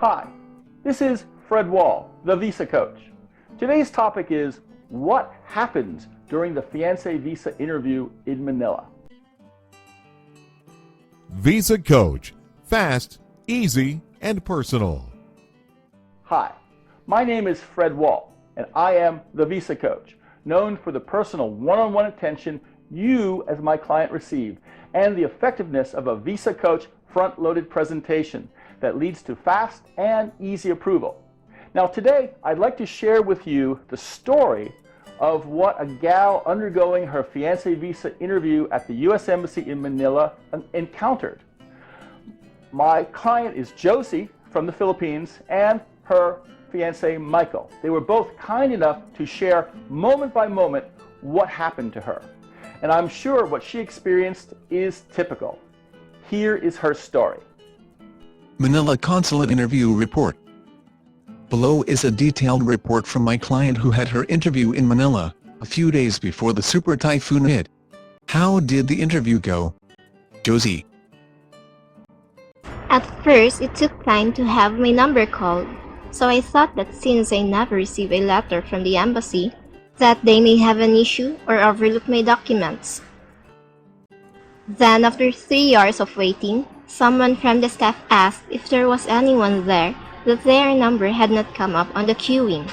Hi, this is Fred Wall, the VisaCoach. Today's topic is what happens during the Fiance visa interview in Manila. VisaCoach. Fast, easy, and personal. Hi, my name is Fred Wall, and I am the VisaCoach, known for the personal one-on-one attention you as my client receive and the effectiveness of a VisaCoach front-loaded presentation that leads to fast and easy approval. Now today, I'd like to share with you the story of what a gal undergoing her fiancé visa interview at the U.S. Embassy in Manila encountered. My client is Josie from the Philippines and her fiancé Michael. They were both kind enough to share moment by moment what happened to her. And I'm sure what she experienced is typical. Here is her story. Manila Consulate Interview Report. Below is a detailed report from my client who had her interview in Manila, a few days before the super typhoon hit. How did the interview go? Josie. At first, it took time to have my number called, so I thought that since I never received a letter from the embassy, that they may have an issue or overlook my documents. Then after 3 hours of waiting, someone from the staff asked if there was anyone there that their number had not come up on the queuing.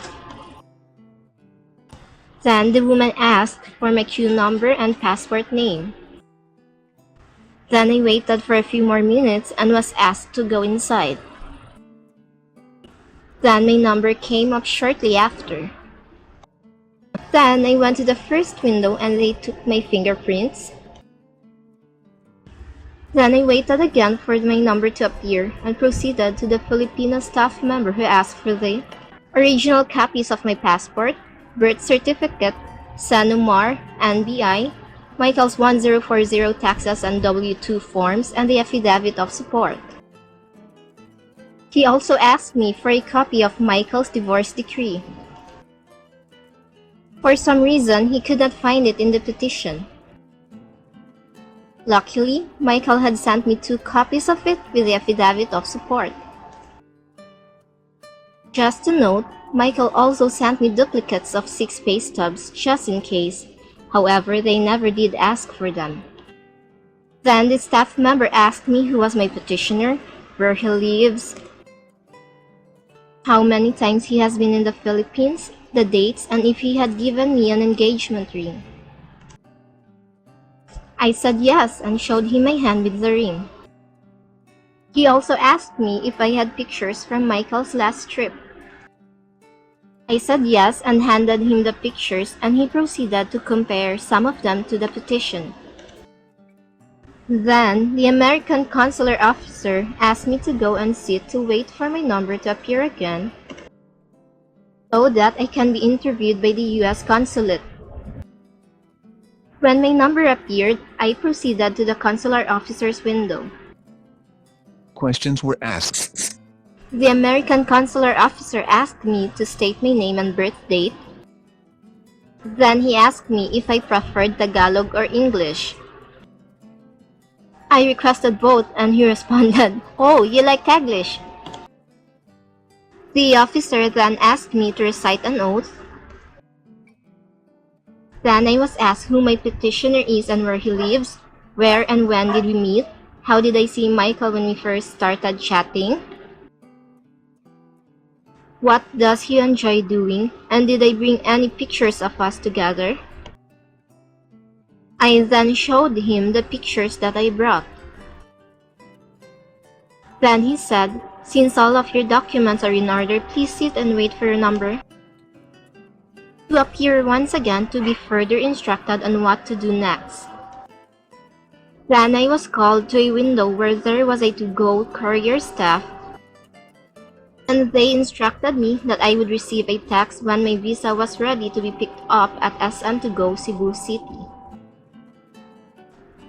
Then the woman asked for my queue number and passport name. Then I waited for a few more minutes and was asked to go inside. Then my number came up shortly after. Then I went to the first window and they took my fingerprints. Then I waited again for my number to appear and proceeded to the Filipino staff member who asked for the original copies of my passport, birth certificate, Cenomar, NBI, Michael's 1040 taxes and W-2 forms, and the Affidavit of Support. He also asked me for a copy of Michael's divorce decree. For some reason, he could not find it in the petition. Luckily, Michael had sent me 2 copies of it with the Affidavit of Support. Just to note, Michael also sent me duplicates of 6 pay stubs just in case. However, they never did ask for them. Then the staff member asked me who was my petitioner, where he lives, how many times he has been in the Philippines, the dates, and if he had given me an engagement ring. I said yes and showed him my hand with the ring. He also asked me if I had pictures from Michael's last trip. I said yes and handed him the pictures, and he proceeded to compare some of them to the petition. Then, the American consular officer asked me to go and sit to wait for my number to appear again so that I can be interviewed by the U.S. Consulate. When my number appeared, I proceeded to the consular officer's window. Questions were asked. The American consular officer asked me to state my name and birth date. Then he asked me if I preferred Tagalog or English. I requested both and he responded, "Oh, you like Taglish." The officer then asked me to recite an oath. Then I was asked who my petitioner is and where he lives, where and when did we meet, how did I see Michael when we first started chatting, what does he enjoy doing, and did I bring any pictures of us together? I then showed him the pictures that I brought. Then he said, "Since all of your documents are in order, please sit and wait for your number to appear once again to be further instructed on what to do next." Then I was called to a window where there was a to-go Courier staff, and they instructed me that I would receive a text when my visa was ready to be picked up at SM to go Cebu City.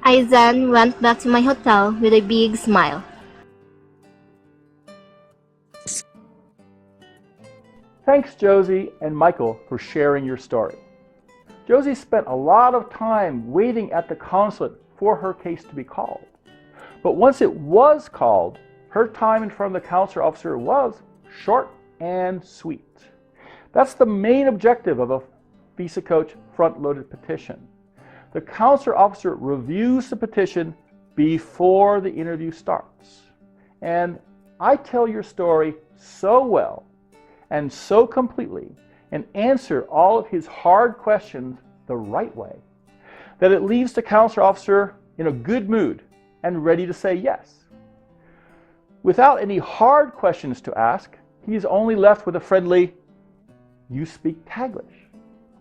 I then went back to my hotel with a big smile. Thanks, Josie and Michael, for sharing your story. Josie spent a lot of time waiting at the consulate for her case to be called. But once it was called, Her time in front of the counselor officer was short and sweet. That's the main objective of a VisaCoach front-loaded petition. The counselor officer reviews the petition before the interview starts. And I tell your story so well and so completely and answer all of his hard questions the right way that it leaves the counselor officer in a good mood and ready to say yes. Without any hard questions to ask, he is only left with a friendly, "You speak Taglish.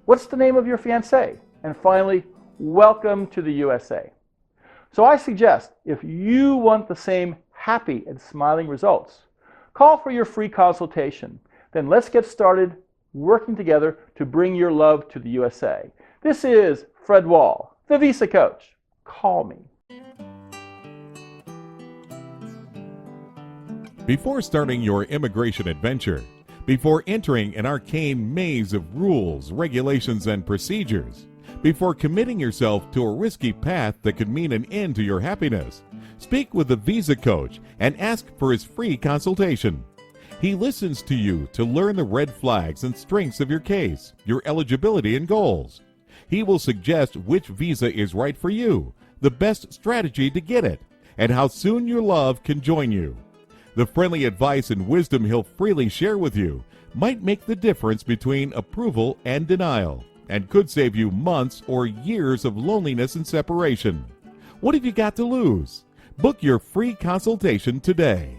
What's the name of your fiancé?" And finally, "Welcome to the USA." So I suggest, if you want the same happy and smiling results, call for your free consultation. Then let's get started working together to bring your love to the USA. This is Fred Wall, the VisaCoach. Call me. Before starting your immigration adventure, before entering an arcane maze of rules, regulations, and procedures, before committing yourself to a risky path that could mean an end to your happiness, speak with the VisaCoach and ask for his free consultation. He listens to you to learn the red flags and strengths of your case, your eligibility and goals. He will suggest which visa is right for you, the best strategy to get it, and how soon your love can join you. The friendly advice and wisdom he'll freely share with you might make the difference between approval and denial, and could save you months or years of loneliness and separation. What have you got to lose? Book your free consultation today.